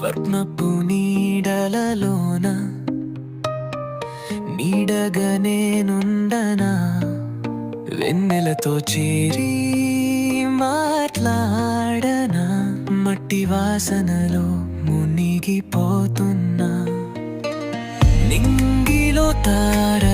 స్వర్ణపు నీడలలోన నీడగా నేనుండనా, వెన్నెలతో చేరి మాట్లాడనా, మట్టి వాసనలో మునిగిపోతున్నా, నింగిలో తార